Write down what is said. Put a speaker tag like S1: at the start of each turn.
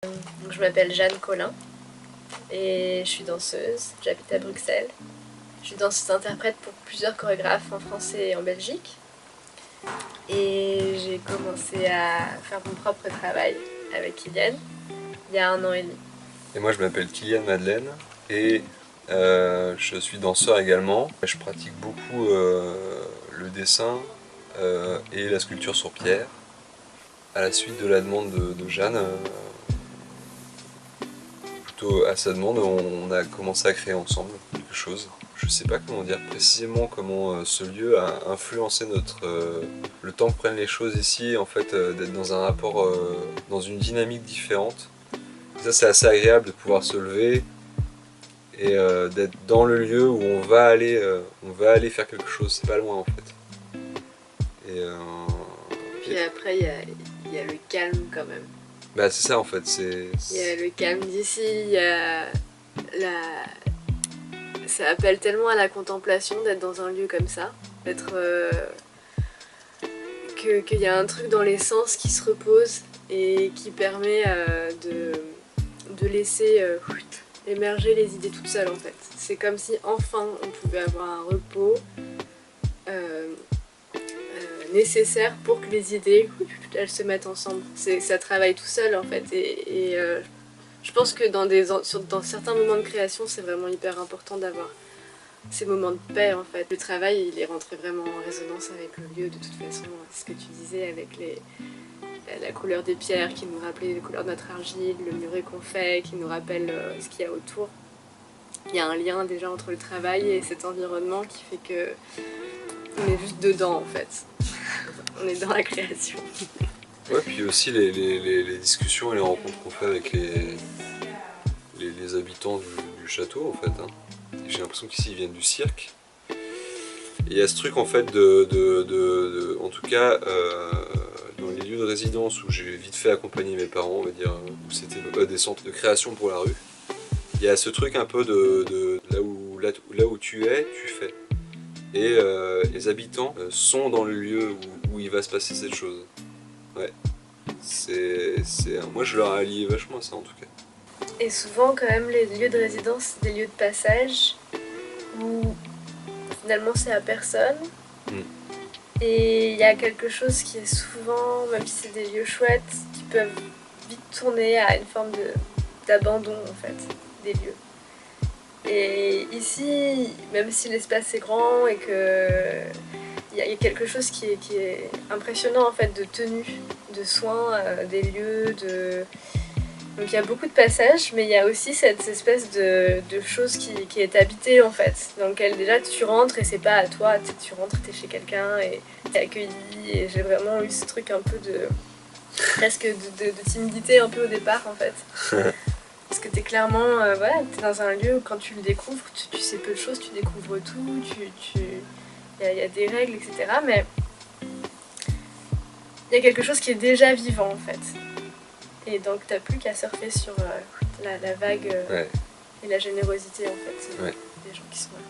S1: Donc, je m'appelle Jeanne Collin et je suis danseuse, j'habite à Bruxelles. Je suis danseuse-interprète pour plusieurs chorégraphes en France et en Belgique. Et j'ai commencé à faire mon propre travail avec Kylian il y a 1 an et demi.
S2: Et moi je m'appelle Kylian Madeleine et je suis danseur également. Je pratique beaucoup le dessin et la sculpture sur pierre. À la suite de la demande de Jeanne, plutôt à sa demande, on a commencé à créer ensemble quelque chose. Je ne sais pas comment dire précisément comment ce lieu a influencé le temps que prennent les choses ici, en fait, d'être dans un rapport, dans une dynamique différente. Et ça c'est assez agréable de pouvoir se lever et d'être dans le lieu où on va aller faire quelque chose, c'est pas loin en fait.
S1: Puis après il y a le calme quand même.
S2: Bah c'est ça en fait,
S1: il y a le calme d'ici, il y a ça appelle tellement à la contemplation d'être dans un lieu comme ça, qu'il y a un truc dans les sens qui se repose et qui permet de laisser émerger les idées toutes seules en fait. C'est comme si enfin on pouvait avoir un repos nécessaire pour que les idées elles se mettent ensemble. Ça travaille tout seul en fait et je pense que dans certains moments de création c'est vraiment hyper important d'avoir ces moments de paix en fait. Le travail il est rentré vraiment en résonance avec le lieu de toute façon, ce que tu disais avec la couleur des pierres qui nous rappelait les couleurs de notre argile, le muret qu'on fait qui nous rappelle ce qu'il y a autour. Il y a un lien déjà entre le travail et cet environnement qui fait que on est juste dedans en fait. On est dans la création.
S2: Ouais, puis aussi les discussions et les rencontres qu'on fait avec les habitants du château en fait. Hein. J'ai l'impression qu'ici ils viennent du cirque. Et il y a ce truc en fait en tout cas dans les lieux de résidence où j'ai vite fait accompagner mes parents, on va dire, où c'était des centres de création pour la rue. Il y a ce truc un peu de là où tu es, tu fais. Et les habitants sont dans le lieu où il va se passer cette chose. Ouais. Moi je leur allie vachement à ça en tout cas.
S1: Et souvent quand même les lieux de résidence c'est des lieux de passage où finalement c'est à personne. Et il y a quelque chose qui est souvent, même si c'est des lieux chouettes, qui peuvent vite tourner à une forme d'abandon en fait des lieux. Et ici, même si l'espace est grand et que il y a quelque chose qui est impressionnant en fait de tenue, de soin des lieux, donc il y a beaucoup de passages, mais il y a aussi cette espèce de chose qui est habitée en fait, dans lequel déjà tu rentres et c'est pas à toi, tu rentres, t'es chez quelqu'un et t'es accueilli, et j'ai vraiment eu ce truc un peu presque de timidité un peu au départ en fait. Parce que t'es clairement, voilà, t'es dans un lieu où quand tu le découvres, tu sais peu de choses, tu découvres tout, il y a des règles, etc. Mais il y a quelque chose qui est déjà vivant en fait. Et donc t'as plus qu'à surfer sur la vague et la générosité en fait des gens qui sont là.